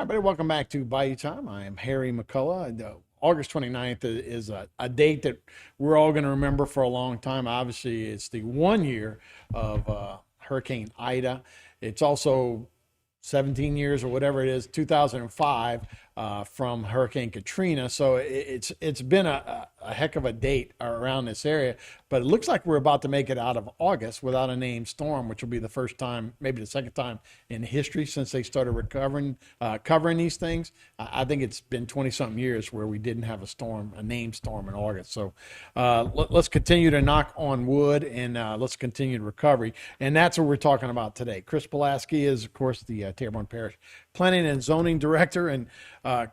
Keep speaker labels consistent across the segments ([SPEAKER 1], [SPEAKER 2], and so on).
[SPEAKER 1] Hi, everybody. Welcome back to Bayou Time. I am Harry McCullough. And, August 29th is a date that we're all going to remember for a long time. Obviously, it's the 1 year of Hurricane Ida. It's also 17 years or whatever it is, 2005 from Hurricane Katrina. So it's been a heck of a date around this area. But it looks like we're about to make it out of August without a named storm, which will be the first time, maybe the second time in history since they started covering these things. I think it's been 20 something years where we didn't have a named storm in August. So let's continue to knock on wood and let's continue the recovery. And that's what we're talking about today. Chris Pulaski is, of course, the Terrebonne Parish Planning and Zoning Director. And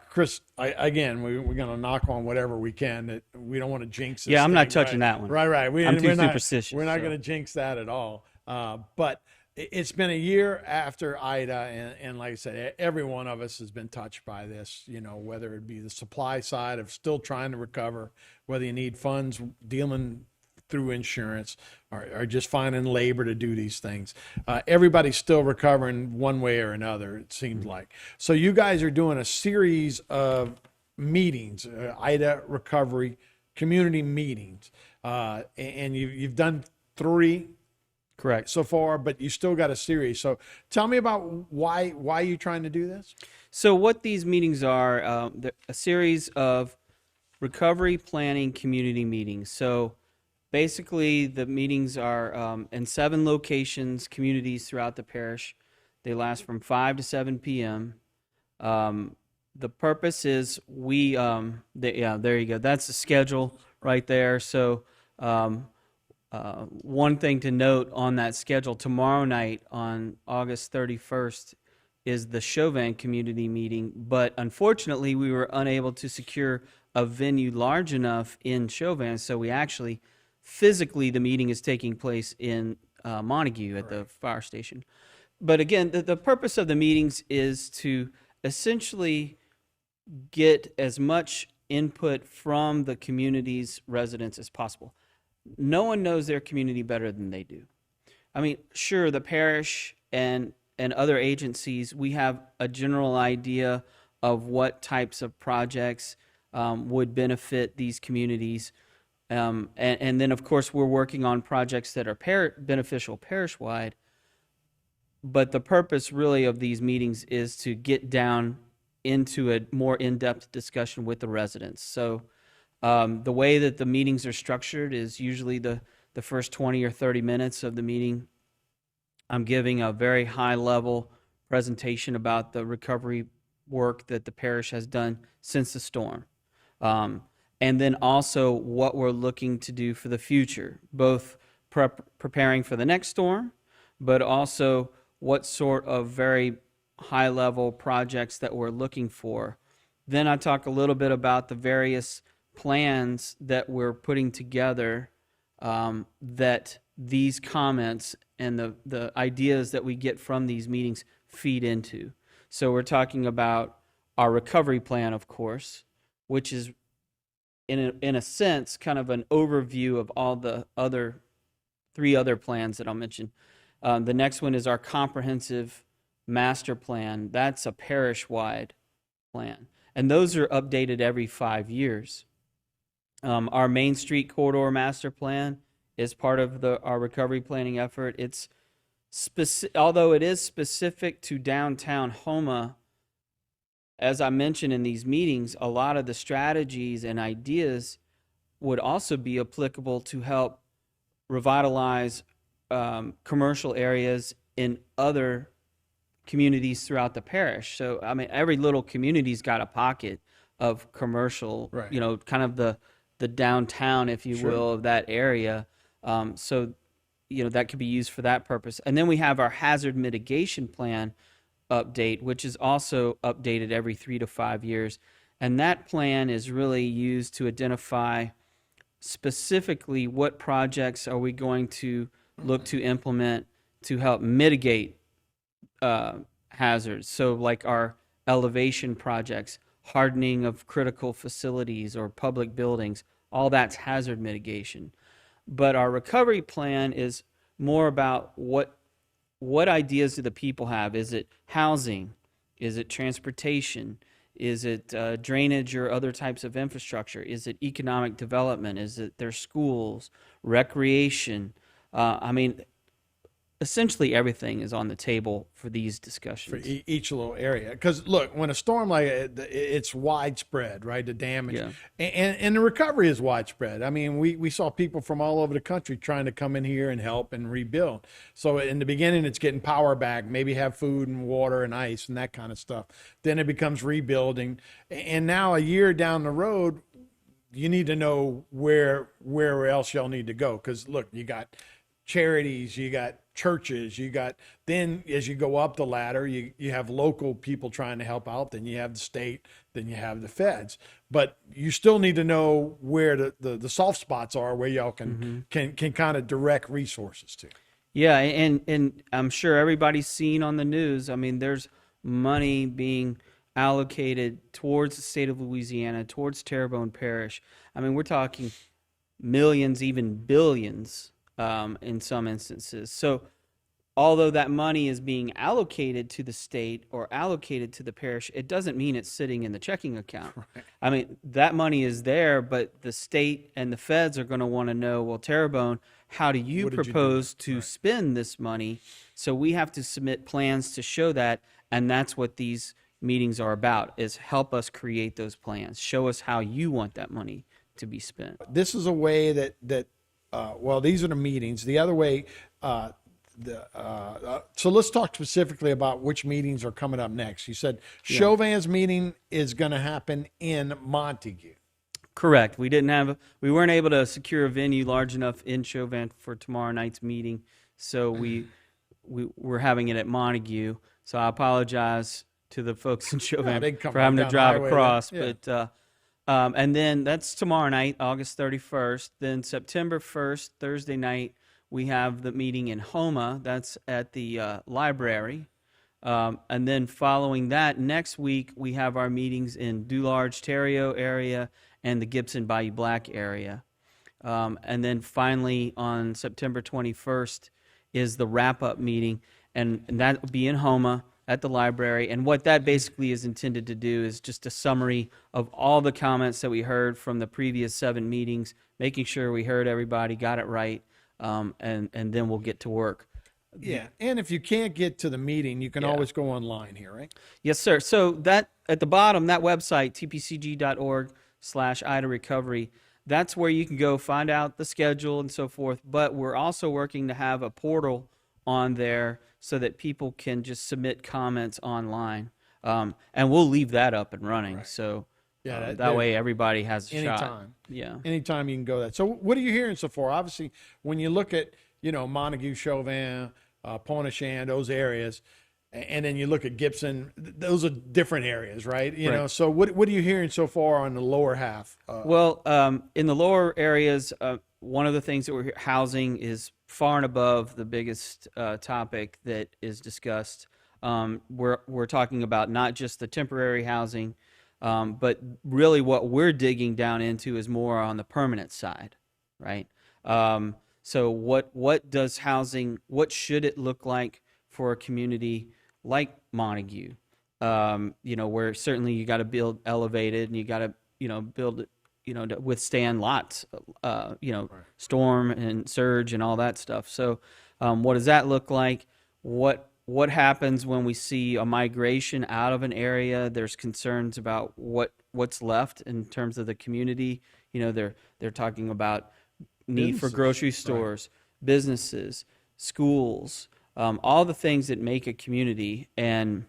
[SPEAKER 1] Chris, again, we're going to knock on whatever we can. We don't want to jinx this.
[SPEAKER 2] Yeah, I'm not
[SPEAKER 1] thing,
[SPEAKER 2] touching that one.
[SPEAKER 1] Right.
[SPEAKER 2] I'm too superstitious.
[SPEAKER 1] We're not going to jinx that at all. But it's been a year after Ida, and like I said, every one of us has been touched by this. You know, whether it be the supply side of still trying to recover, whether you need funds dealing through insurance or just finding labor to do these things. Everybody's still recovering one way or another, it seems like. So you guys are doing a series of meetings, Ida recovery community meetings, and you've done 3
[SPEAKER 2] Correct.
[SPEAKER 1] so far, but you still got a series. So tell me about why you're trying to do this.
[SPEAKER 2] So what these meetings are, they're a series of recovery planning community meetings. So basically the meetings are in 7 locations, communities throughout the parish. They last from 5 to 7 p.m. The purpose is there you go. That's the schedule right there. So one thing to note on that schedule, tomorrow night on August 31st is the Chauvin community meeting, but unfortunately we were unable to secure a venue large enough in Chauvin, so we actually, physically, the meeting is taking place in Montague at the fire station. But again, the purpose of the meetings is to essentially get as much input from the community's residents as possible. No one knows their community better than they do. I mean, sure, the parish and other agencies, we have a general idea of what types of projects would benefit these communities. And then, of course, we're working on projects that are beneficial parish-wide. But the purpose really of these meetings is to get down into a more in-depth discussion with the residents. So the way that the meetings are structured is usually the first 20 or 30 minutes of the meeting, I'm giving a very high-level presentation about the recovery work that the parish has done since the storm. And then also what we're looking to do for the future, both preparing for the next storm, but also what sort of very high-level projects that we're looking for. Then I talk a little bit about the various plans that we're putting together that these comments and the ideas that we get from these meetings feed into. So we're talking about our recovery plan, of course, which is in a sense kind of an overview of all the 3 other plans that I'll mention. The next one is our comprehensive master plan. That's a parish-wide plan. And those are updated every 5 years. Our Main Street Corridor Master Plan is part of our recovery planning effort. It's although it is specific to downtown Houma, as I mentioned in these meetings, a lot of the strategies and ideas would also be applicable to help revitalize commercial areas in other communities throughout the parish. So, I mean, every little community's got a pocket of commercial,
[SPEAKER 1] Right.
[SPEAKER 2] Kind of the downtown, if you
[SPEAKER 1] Sure.
[SPEAKER 2] will, of that area. So, that could be used for that purpose. And then we have our hazard mitigation plan update, which is also updated every 3 to 5 years. And that plan is really used to identify specifically what projects are we going to look to implement to help mitigate hazards. So like our elevation projects, hardening of critical facilities or public buildings, all that's hazard mitigation. But our recovery plan is more about what ideas do the people have? Is it housing? Is it transportation? Is it drainage or other types of infrastructure? Is it economic development? Is it their schools, recreation? I mean, essentially everything is on the table for these
[SPEAKER 1] for
[SPEAKER 2] discussions.
[SPEAKER 1] each little area. Because look, when a storm like it's widespread, right? The damage
[SPEAKER 2] Yeah.
[SPEAKER 1] and the recovery is widespread. I mean, we saw people from all over the country trying to come in here and help and rebuild. So in the beginning, it's getting power back, maybe have food and water and ice and that kind of stuff. Then it becomes rebuilding, and now a year down the road, you need to know where else y'all need to go. Because look, you got charities, you got churches, you got, then as you go up the ladder, you have local people trying to help out, then you have the state, then you have the feds. But you still need to know where the soft spots are, where y'all can kind of direct resources to.
[SPEAKER 2] Yeah, and I'm sure everybody's seen on the news. I mean, there's money being allocated towards the state of Louisiana, towards Terrebonne Parish. I mean, we're talking millions, even billions, in some instances. So, although that money is being allocated to the state or allocated to the parish, it doesn't mean it's sitting in the checking account.
[SPEAKER 1] Right.
[SPEAKER 2] I mean, that money is there, but the state and the feds are going to want to know, well, Terrebonne, how do you
[SPEAKER 1] What did you do?
[SPEAKER 2] propose to
[SPEAKER 1] Right.
[SPEAKER 2] spend this money? So we have to submit plans to show that, and that's what these meetings are about, is help us create those plans. Show us how you want that money to be spent.
[SPEAKER 1] This is a way that well, these are the meetings. The other way, so let's talk specifically about which meetings are coming up next. You said
[SPEAKER 2] Yeah.
[SPEAKER 1] Chauvin's meeting is going to happen in Montague.
[SPEAKER 2] Correct. We weren't able to secure a venue large enough in Chauvin for tomorrow night's meeting, so we're having it at Montague. So I apologize to the folks in Chauvin
[SPEAKER 1] they can come
[SPEAKER 2] for
[SPEAKER 1] right
[SPEAKER 2] having to
[SPEAKER 1] down the
[SPEAKER 2] drive
[SPEAKER 1] highway
[SPEAKER 2] across.
[SPEAKER 1] there. Yeah.
[SPEAKER 2] But and then that's tomorrow night, August 31st. Then September 1st, Thursday night, we have the meeting in Homa. That's at the library. And then following that, next week, we have our meetings in Dularge, Terrio area and the Gibson Bayou Black area. And then finally, on September 21st, is the wrap-up meeting, and that will be in Homa at the library. And what that basically is intended to do is just a summary of all the comments that we heard from the previous 7 meetings, making sure we heard everybody, got it right, and then we'll get to work.
[SPEAKER 1] Yeah, and if you can't get to the meeting, you can
[SPEAKER 2] Yeah.
[SPEAKER 1] always go online here, right?
[SPEAKER 2] Yes, sir. So that at the bottom, that website, tpcg.org/Ida Recovery, that's where you can go find out the schedule and so forth. But we're also working to have a portal on there so that people can just submit comments online. And we'll leave that up and running.
[SPEAKER 1] Right.
[SPEAKER 2] So
[SPEAKER 1] Yeah,
[SPEAKER 2] that way everybody has a shot.
[SPEAKER 1] anytime.
[SPEAKER 2] Yeah.
[SPEAKER 1] Anytime you can go that. So what are you hearing so far? Obviously, when you look at, Montague, Chauvin, Pointe-aux-Chenes, those areas, and then you look at Gibson, those are different areas, right?
[SPEAKER 2] Right.
[SPEAKER 1] So what are you hearing so far on the lower half?
[SPEAKER 2] Well, in the lower areas, one of the things that housing is far and above the biggest topic that is discussed. We're talking about not just the temporary housing, but really what we're digging down into is more on the permanent side, right? So what does housing? What should it look like for a community like Montague? Where certainly you got to build elevated, and you got to build it, to withstand lots,
[SPEAKER 1] Right.
[SPEAKER 2] storm and surge and all that stuff. So, what does that look like? What happens when we see a migration out of an area? There's concerns about what's left in terms of the community. They're talking about need for
[SPEAKER 1] Businesses,
[SPEAKER 2] grocery
[SPEAKER 1] right.
[SPEAKER 2] stores, businesses, schools, all the things that make a community. And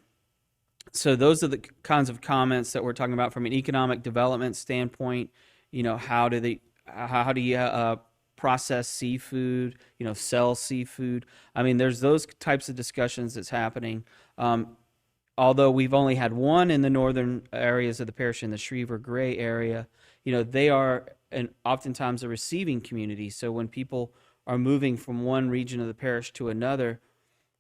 [SPEAKER 2] so those are the kinds of comments that we're talking about from an economic development standpoint. How do you process seafood, sell seafood? I mean, there's those types of discussions that's happening. Although we've only had one in the northern areas of the parish, in the Shriever Gray area, they are and oftentimes a receiving community. So when people are moving from one region of the parish to another,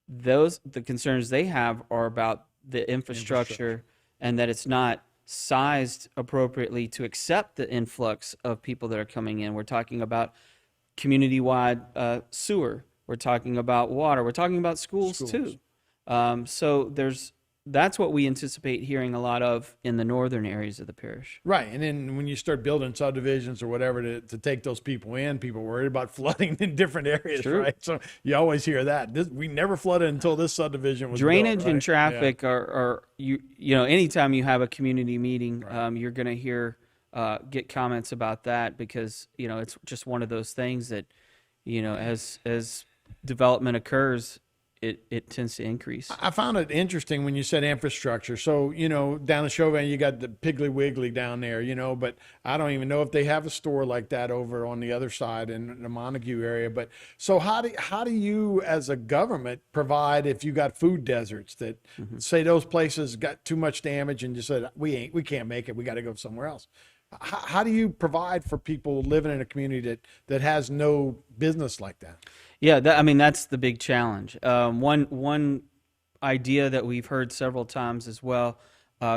[SPEAKER 2] the concerns they have are about the infrastructure and that it's not sized appropriately to accept the influx of people that are coming in. We're talking about community-wide sewer. We're talking about water. We're talking about schools. Too. So that's what we anticipate hearing a lot of in the northern areas of the parish.
[SPEAKER 1] Right. And then when you start building subdivisions or whatever to take those people in, people worried about flooding in different areas,
[SPEAKER 2] True.
[SPEAKER 1] right? So you always hear that. We never flooded until this subdivision was
[SPEAKER 2] Drainage
[SPEAKER 1] built,
[SPEAKER 2] and
[SPEAKER 1] right?
[SPEAKER 2] traffic are you know, anytime you have a community meeting, you're going to hear get comments about that, because you know it's just one of those things that, you know, as development occurs, it tends to increase.
[SPEAKER 1] I found it interesting when you said infrastructure. So, you know, down in Chauvin, you got the Piggly Wiggly down there, you know, but I don't even know if they have a store like that over on the other side in the Montague area. But so how do you as a government provide if you got food deserts that say those places got too much damage and just said, we can't make it, we got to go somewhere else. How do you provide for people living in a community that has no business like that?
[SPEAKER 2] Yeah, I mean that's the big challenge. One idea that we've heard several times as well,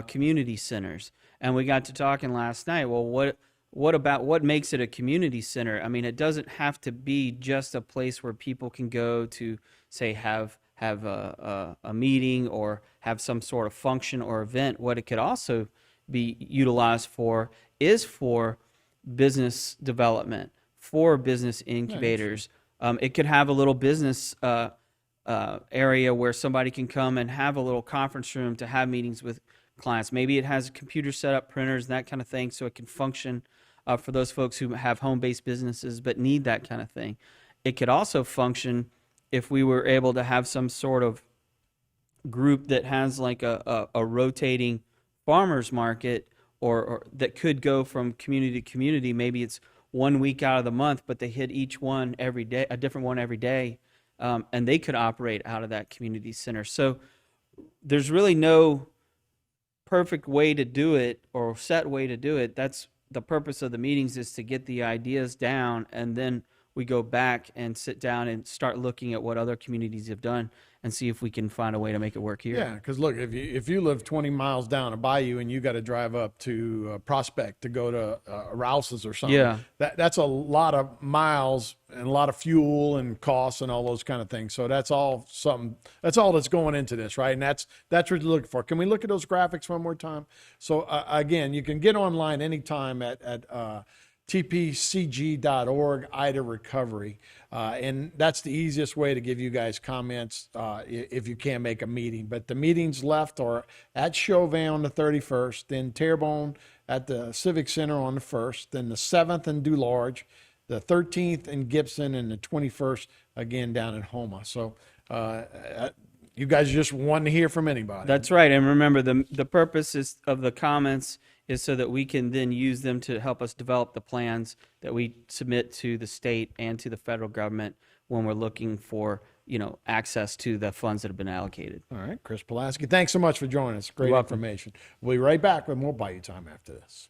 [SPEAKER 2] community centers, and we got to talking last night. Well, what makes it a community center? I mean, it doesn't have to be just a place where people can go to, say, have a meeting or have some sort of function or event. What it could also be utilized for is for business development, for business incubators. It could have a little business area where somebody can come and have a little conference room to have meetings with clients. Maybe it has computer setup, printers, and that kind of thing, so it can function for those folks who have home-based businesses but need that kind of thing. It could also function if we were able to have some sort of group that has like a rotating farmers market, or that could go from community to community. Maybe it's 1 week out of the month, but they hit each one every day, a different one every day, and they could operate out of that community center. So there's really no perfect way to do it or set way to do it. That's the purpose of the meetings, is to get the ideas down, and then we go back and sit down and start looking at what other communities have done and see if we can find a way to make it work here.
[SPEAKER 1] Yeah, because look, if you live 20 miles down a bayou and you got to drive up to Prospect to go to Rouse's or something,
[SPEAKER 2] Yeah.
[SPEAKER 1] that's a lot of miles and a lot of fuel and costs and all those kind of things. So that's all that's going into this, right? And that's what you're looking for. Can we look at those graphics one more time? So again, you can get online anytime at TPCG.org, Ida Recovery. And that's the easiest way to give you guys comments if you can't make a meeting. But the meetings left are at Chauvin on the 31st, then Terrebonne at the Civic Center on the 1st, then the 7th in Dularge, the 13th in Gibson, and the 21st again down in Homa. So you guys just want to hear from anybody.
[SPEAKER 2] That's right. And remember, the purpose of the comments is so that we can then use them to help us develop the plans that we submit to the state and to the federal government when we're looking for, you know, access to the funds that have been allocated.
[SPEAKER 1] All right, Chris Pulaski, thanks so much for joining us. Great information. We'll be right back with more Bayou Time after this.